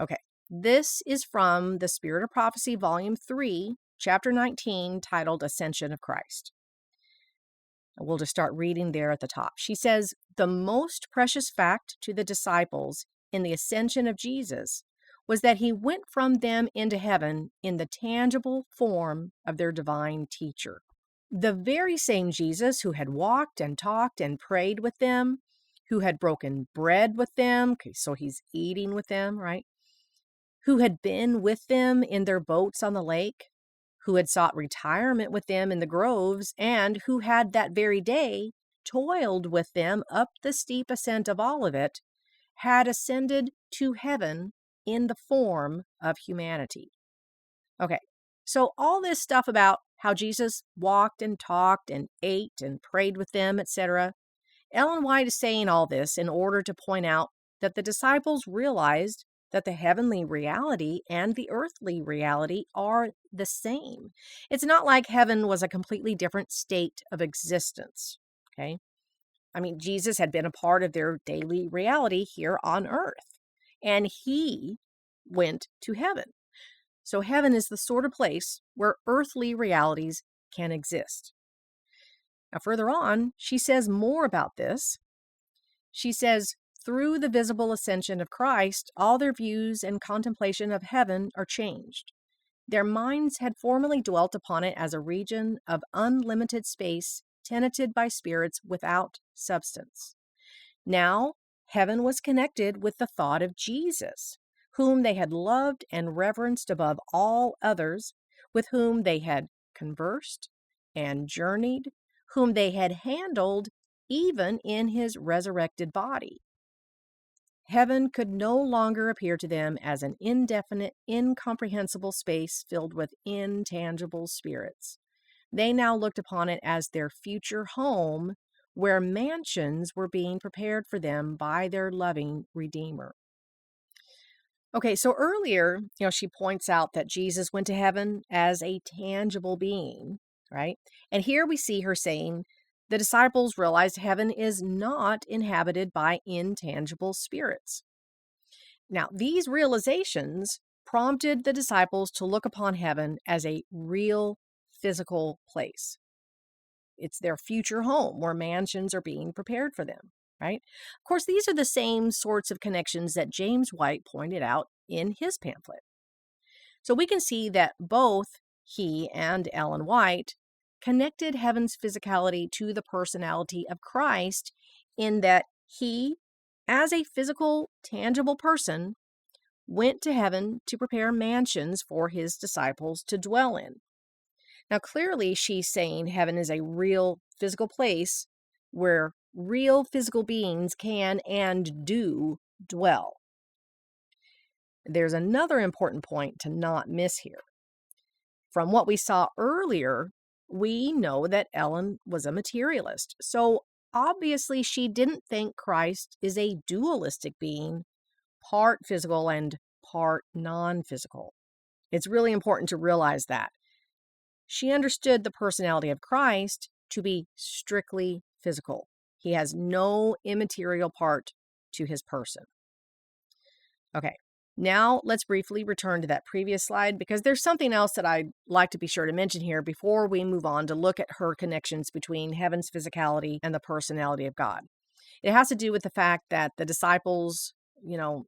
Okay, this is from the Spirit of Prophecy, Volume 3, Chapter 19, titled Ascension of Christ. We'll just start reading there at the top. She says, "The most precious fact to the disciples in the ascension of Jesus was that he went from them into heaven in the tangible form of their divine teacher. The very same Jesus who had walked and talked and prayed with them, who had broken bread with them," okay, so he's eating with them, right? "Who had been with them in their boats on the lake, who had sought retirement with them in the groves, and who had that very day toiled with them up the steep ascent of Olivet, had ascended to heaven in the form of humanity." Okay, so all this stuff about how Jesus walked and talked and ate and prayed with them, etc., Ellen White is saying all this in order to point out that the disciples realized that the heavenly reality and the earthly reality are the same. It's not like heaven was a completely different state of existence, okay? I mean, Jesus had been a part of their daily reality here on earth, and he went to heaven. So heaven is the sort of place where earthly realities can exist. Now, further on, she says more about this. She says, "Through the visible ascension of Christ, all their views and contemplation of heaven are changed. Their minds had formerly dwelt upon it as a region of unlimited space, tenanted by spirits without substance. Now, heaven was connected with the thought of Jesus, whom they had loved and reverenced above all others, with whom they had conversed and journeyed, whom they had handled even in his resurrected body. Heaven could no longer appear to them as an indefinite, incomprehensible space filled with intangible spirits. They now looked upon it as their future home, where mansions were being prepared for them by their loving Redeemer." Okay, so earlier, she points out that Jesus went to heaven as a tangible being, right? And here we see her saying the disciples realized heaven is not inhabited by intangible spirits. Now, these realizations prompted the disciples to look upon heaven as a real physical place. It's their future home where mansions are being prepared for them, right? Of course, these are the same sorts of connections that James White pointed out in his pamphlet. So we can see that both he and Ellen White connected heaven's physicality to the personality of Christ in that he, as a physical, tangible person, went to heaven to prepare mansions for his disciples to dwell in. Now, clearly, she's saying heaven is a real physical place where real physical beings can and do dwell. There's another important point to not miss here. From what we saw earlier, we know that Ellen was a materialist. So obviously, she didn't think Christ is a dualistic being, part physical and part non-physical. It's really important to realize that. She understood the personality of Christ to be strictly physical. He has no immaterial part to his person. Okay, now let's briefly return to that previous slide because there's something else that I'd like to be sure to mention here before we move on to look at her connections between heaven's physicality and the personality of God. It has to do with the fact that the disciples,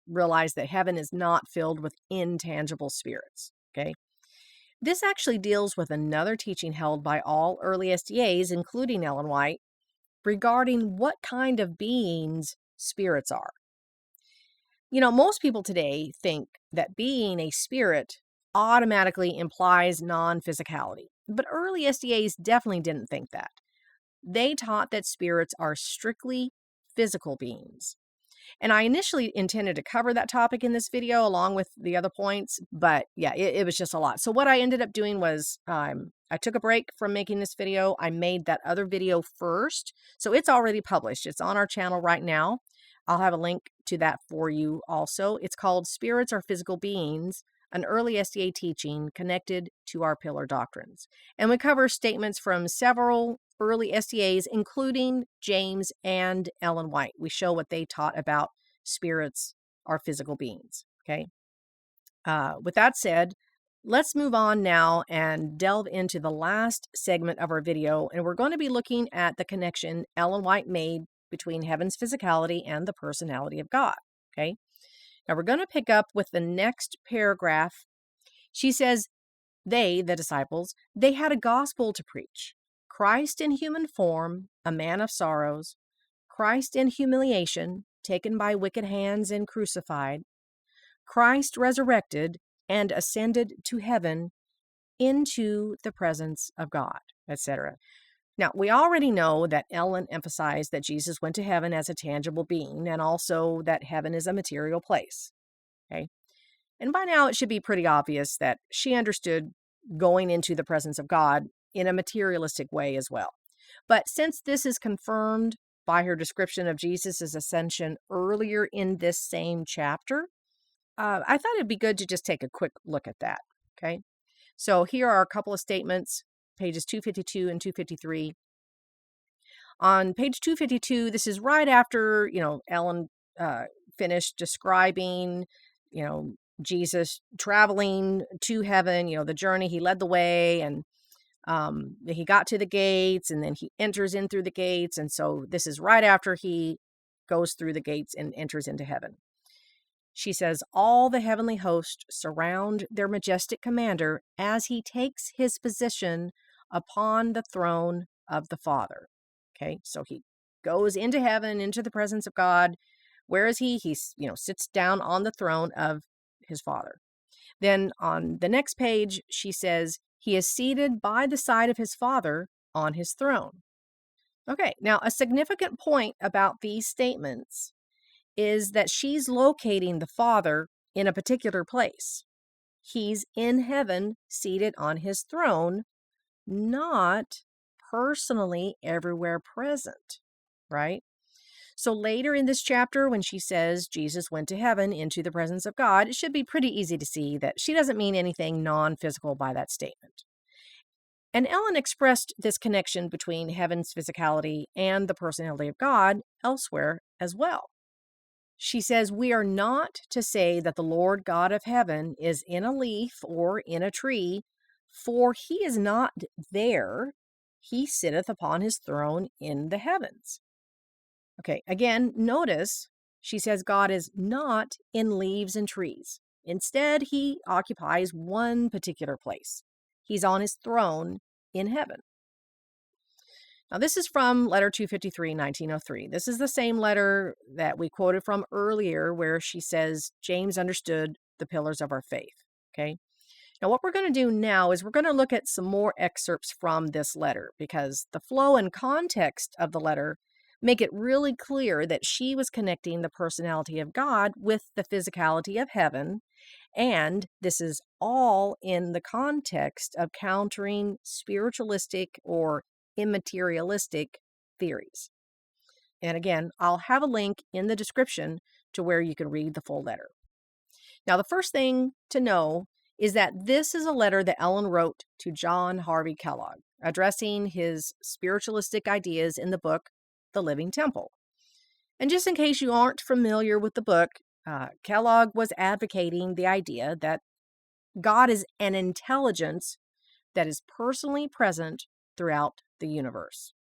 realized that heaven is not filled with intangible spirits, okay? This actually deals with another teaching held by all early SDAs, including Ellen White, regarding what kind of beings spirits are. Most people today think that being a spirit automatically implies non-physicality, but early SDAs definitely didn't think that. They taught that spirits are strictly physical beings. And I initially intended to cover that topic in this video along with the other points, but yeah, it was just a lot. So what I ended up doing was I took a break from making this video. I made that other video first. So it's already published. It's on our channel right now. I'll have a link to that for you also. It's called Spirits Are Physical Beings, an early SDA teaching connected to our pillar doctrines. And we cover statements from several early SDAs, including James and Ellen White. We show what they taught about spirits are physical beings. Okay. With that said, let's move on now and delve into the last segment of our video. And we're going to be looking at the connection Ellen White made between heaven's physicality and the personality of God. Okay. Now we're going to pick up with the next paragraph. She says, they, the disciples, they had a gospel to preach. Christ in human form, a man of sorrows. Christ in humiliation, taken by wicked hands and crucified. Christ resurrected and ascended to heaven into the presence of God, etc. Now, we already know that Ellen emphasized that Jesus went to heaven as a tangible being and also that heaven is a material place. Okay. And by now, it should be pretty obvious that she understood going into the presence of God in a materialistic way as well. But since this is confirmed by her description of Jesus' ascension earlier in this same chapter, I thought it'd be good to just take a quick look at that. Okay. So here are a couple of statements, pages 252 and 253. On page 252, this is right after, Ellen finished describing, Jesus traveling to heaven, the journey. He led the way and he got to the gates and then he enters in through the gates. And so this is right after he goes through the gates and enters into heaven. She says, all the heavenly host surround their majestic commander as he takes his position upon the throne of the Father. Okay, so he goes into heaven, into the presence of God. Where is he? He, sits down on the throne of his Father. Then on the next page, she says, he is seated by the side of his Father on his throne. Okay, now a significant point about these statements is that she's locating the Father in a particular place. He's in heaven, seated on his throne, not personally everywhere present, right? So later in this chapter, when she says Jesus went to heaven into the presence of God, it should be pretty easy to see that she doesn't mean anything non-physical by that statement. And Ellen expressed this connection between heaven's physicality and the personality of God elsewhere as well. She says, we are not to say that the Lord God of heaven is in a leaf or in a tree, for he is not there. He sitteth upon his throne in the heavens. Okay, again, notice she says God is not in leaves and trees. Instead, he occupies one particular place. He's on his throne in heaven. Now, this is from letter 253, 1903. This is the same letter that we quoted from earlier where she says James understood the pillars of our faith. Okay. Now, what we're going to do now is we're going to look at some more excerpts from this letter because the flow and context of the letter make it really clear that she was connecting the personality of God with the physicality of heaven. And this is all in the context of countering spiritualistic or immaterialistic theories. And again, I'll have a link in the description to where you can read the full letter. Now, the first thing to know is that this is a letter that Ellen wrote to John Harvey Kellogg, addressing his spiritualistic ideas in the book, The Living Temple. And just in case you aren't familiar with the book, Kellogg was advocating the idea that God is an intelligence that is personally present throughout the universe.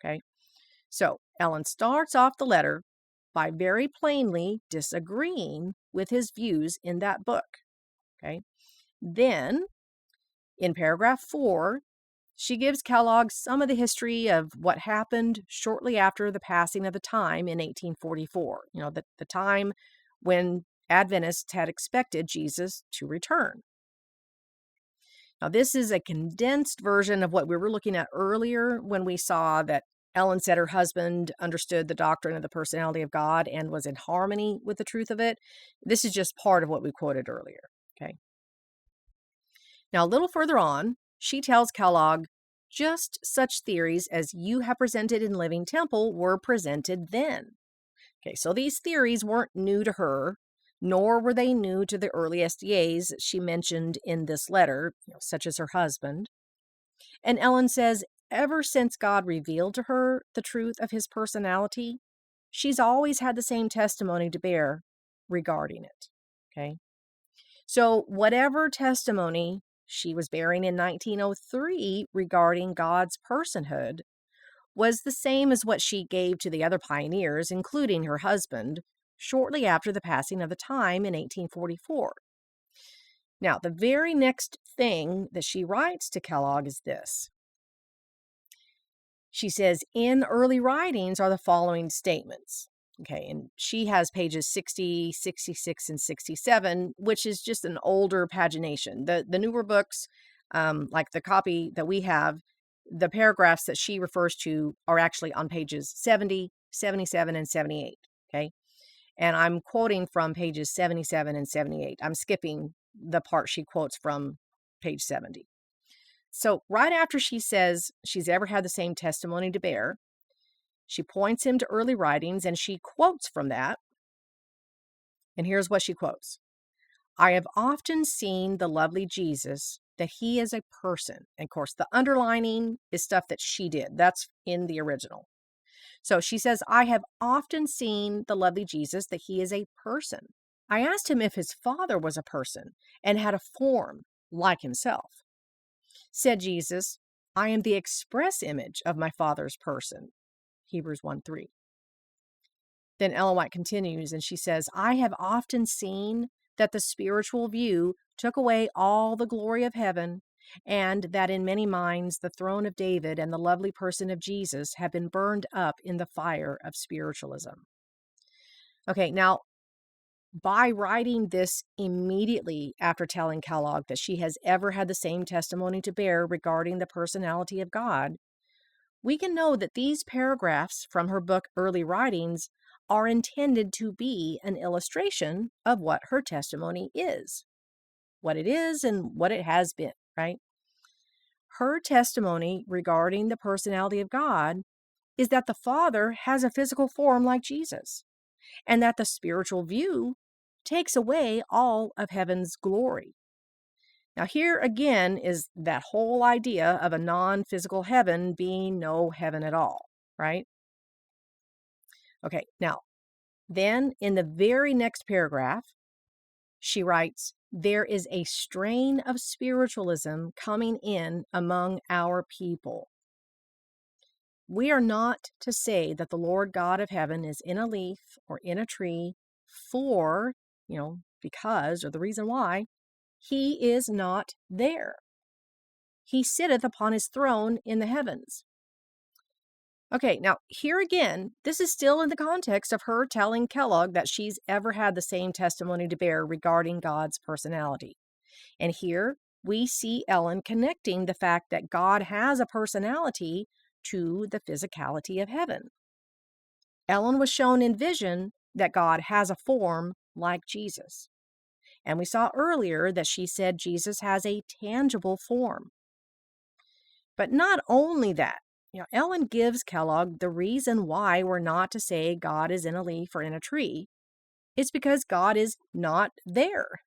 Okay, so Ellen starts off the letter by very plainly disagreeing with his views in that book. Okay, then in paragraph 4, She gives Kellogg some of the history of what happened shortly after the passing of the time in 1844, the time when Adventists had expected Jesus to return. Now, this is a condensed version of what we were looking at earlier when we saw that Ellen said her husband understood the doctrine of the personality of God and was in harmony with the truth of it. This is just part of what we quoted earlier. Okay. Now, a little further on, she tells Kellogg, just such theories as you have presented in Living Temple were presented then. Okay, so these theories weren't new to her, nor were they new to the early SDAs she mentioned in this letter, such as her husband. And Ellen says, ever since God revealed to her the truth of his personality, she's always had the same testimony to bear regarding it. Okay. So whatever testimony she was bearing in 1903 regarding God's personhood was the same as what she gave to the other pioneers, including her husband, shortly after the passing of the time in 1844. Now, the very next thing that she writes to Kellogg is this. She says, in early writings are the following statements. Okay, and she has pages 60, 66, and 67, which is just an older pagination. The newer books, like the copy that we have, the paragraphs that she refers to are actually on pages 70, 77, and 78. Okay, and I'm quoting from pages 77 and 78. I'm skipping the part she quotes from page 70. So right after she says she's ever had the same testimony to bear, she points him to early writings and she quotes from that. And here's what she quotes. I have often seen the lovely Jesus, that he is a person. And of course, the underlining is stuff that she did. That's in the original. So she says, I have often seen the lovely Jesus, that he is a person. I asked him if his father was a person and had a form like himself. Said Jesus, I am the express image of my Father's person. Hebrews 1:3. Then Ellen White continues and she says, I have often seen that the spiritual view took away all the glory of heaven, and that in many minds the throne of David and the lovely person of Jesus have been burned up in the fire of spiritualism. Okay, now, by writing this immediately after telling Kellogg that she has ever had the same testimony to bear regarding the personality of God, we can know that these paragraphs from her book Early Writings are intended to be an illustration of what her testimony is, what it is and what it has been, right? Her testimony regarding the personality of God is that the Father has a physical form like Jesus, and that the spiritual view takes away all of heaven's glory. Now, here again is that whole idea of a non-physical heaven being no heaven at all, right? Okay, now, then in the very next paragraph, she writes, there is a strain of spiritualism coming in among our people. We are not to say that the Lord God of heaven is in a leaf or in a tree for, because, or the reason why. He is not there. He sitteth upon his throne in the heavens. Okay, now here again, this is still in the context of her telling Kellogg that she's ever had the same testimony to bear regarding God's personality. And here we see Ellen connecting the fact that God has a personality to the physicality of heaven. Ellen was shown in vision that God has a form like Jesus. And we saw earlier that she said Jesus has a tangible form. But not only that, Ellen gives Kellogg the reason why we're not to say God is in a leaf or in a tree. It's because God is not there.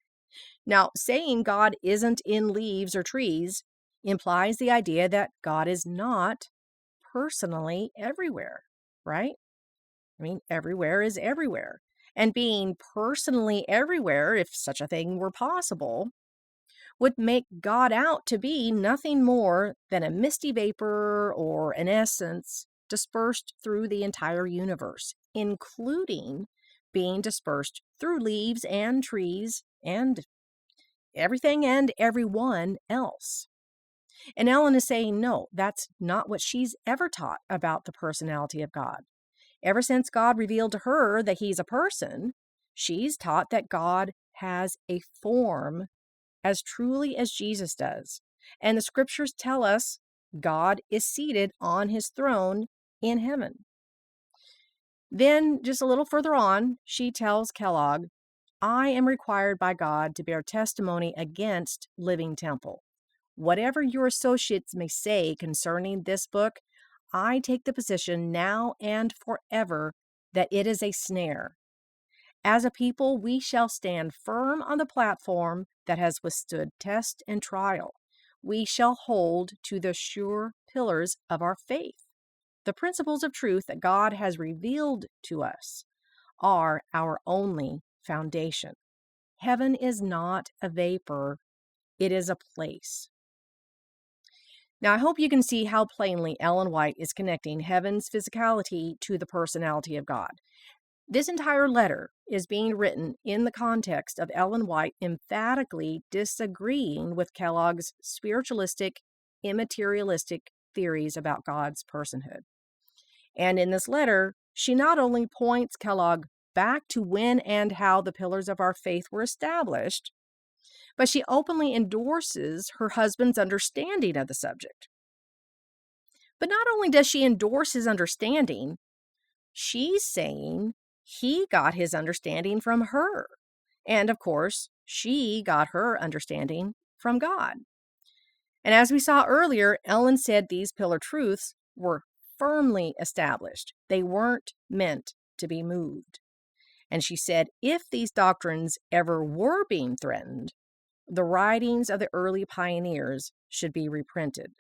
Now, saying God isn't in leaves or trees implies the idea that God is not personally everywhere, right? I mean, everywhere is everywhere. And being personally everywhere, if such a thing were possible, would make God out to be nothing more than a misty vapor or an essence dispersed through the entire universe, including being dispersed through leaves and trees and everything and everyone else. And Ellen is saying, no, that's not what she's ever taught about the personality of God. Ever since God revealed to her that he's a person, she's taught that God has a form as truly as Jesus does. And the scriptures tell us God is seated on his throne in heaven. Then, just a little further on, she tells Kellogg, I am required by God to bear testimony against Living Temple. Whatever your associates may say concerning this book, I take the position now and forever that it is a snare. As a people, we shall stand firm on the platform that has withstood test and trial. We shall hold to the sure pillars of our faith. The principles of truth that God has revealed to us are our only foundation. Heaven is not a vapor, it is a place. Now, I hope you can see how plainly Ellen White is connecting heaven's physicality to the personality of God. This entire letter is being written in the context of Ellen White emphatically disagreeing with Kellogg's spiritualistic, immaterialistic theories about God's personhood. And in this letter, she not only points Kellogg back to when and how the pillars of our faith were established, but she openly endorses her husband's understanding of the subject. But not only does she endorse his understanding, she's saying he got his understanding from her. And of course, she got her understanding from God. And as we saw earlier, Ellen said these pillar truths were firmly established. They weren't meant to be moved. And she said if these doctrines ever were being threatened, the writings of the early pioneers should be reprinted.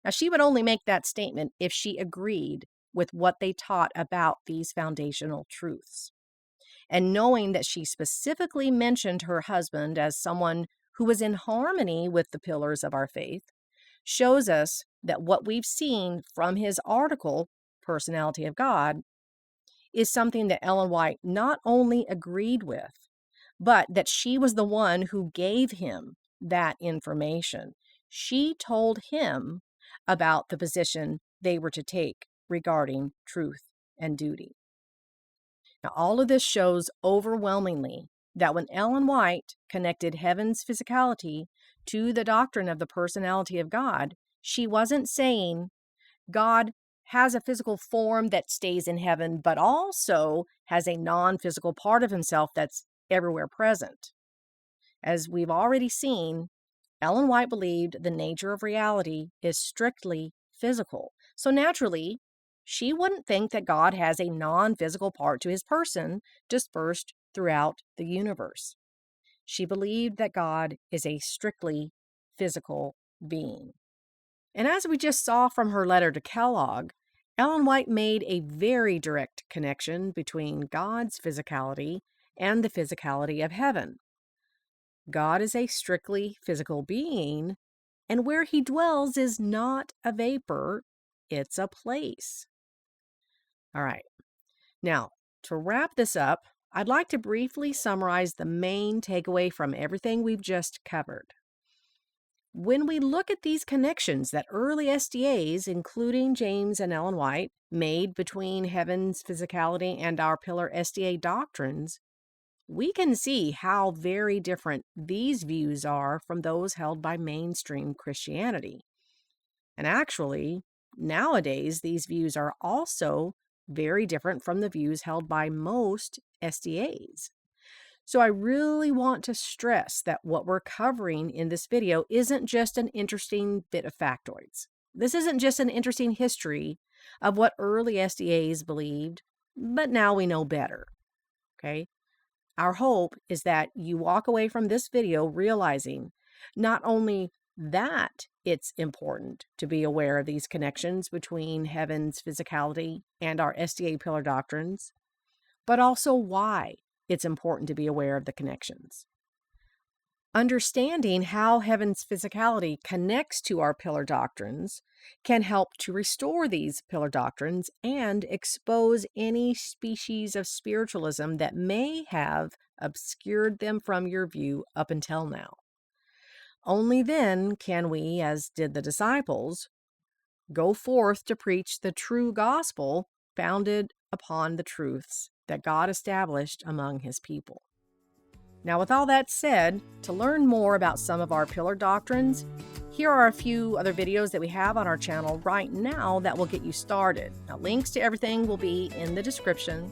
Now, she would only make that statement if she agreed with what they taught about these foundational truths. And knowing that she specifically mentioned her husband as someone who was in harmony with the pillars of our faith shows us that what we've seen from his article, Personality of God, is something that Ellen White not only agreed with, but that she was the one who gave him that information. She told him about the position they were to take regarding truth and duty. Now, all of this shows overwhelmingly that when Ellen White connected heaven's physicality to the doctrine of the personality of God, she wasn't saying God has a physical form that stays in heaven, but also has a non-physical part of himself that's everywhere present. As we've already seen, Ellen White believed the nature of reality is strictly physical. So naturally, she wouldn't think that God has a non-physical part to his person dispersed throughout the universe. She believed that God is a strictly physical being. And as we just saw from her letter to Kellogg, Ellen White made a very direct connection between God's physicality and the physicality of heaven. God is a strictly physical being, and where he dwells is not a vapor, it's a place. All right. Now, to wrap this up, I'd like to briefly summarize the main takeaway from everything we've just covered. When we look at these connections that early SDAs, including James and Ellen White, made between heaven's physicality and our pillar SDA doctrines, we can see how very different these views are from those held by mainstream Christianity. And actually, nowadays, these views are also very different from the views held by most SDAs. So I really want to stress that what we're covering in this video isn't just an interesting bit of factoids. This isn't just an interesting history of what early SDAs believed, but now we know better. Okay? Our hope is that you walk away from this video realizing not only that it's important to be aware of these connections between heaven's physicality and our SDA pillar doctrines, but also why it's important to be aware of the connections. Understanding how heaven's physicality connects to our pillar doctrines can help to restore these pillar doctrines and expose any species of spiritualism that may have obscured them from your view up until now. Only then can we, as did the disciples, go forth to preach the true gospel founded upon the truths that God established among his people. Now, with all that said, to learn more about some of our pillar doctrines, here are a few other videos that we have on our channel right now that will get you started. Now, links to everything will be in the description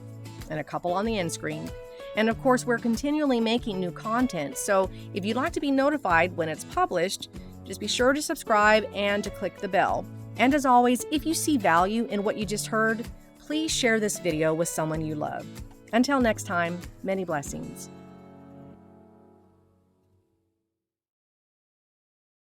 and a couple on the end screen. And of course, we're continually making new content, so if you'd like to be notified when it's published, just be sure to subscribe and to click the bell. And as always, if you see value in what you just heard, please share this video with someone you love. Until next time, many blessings.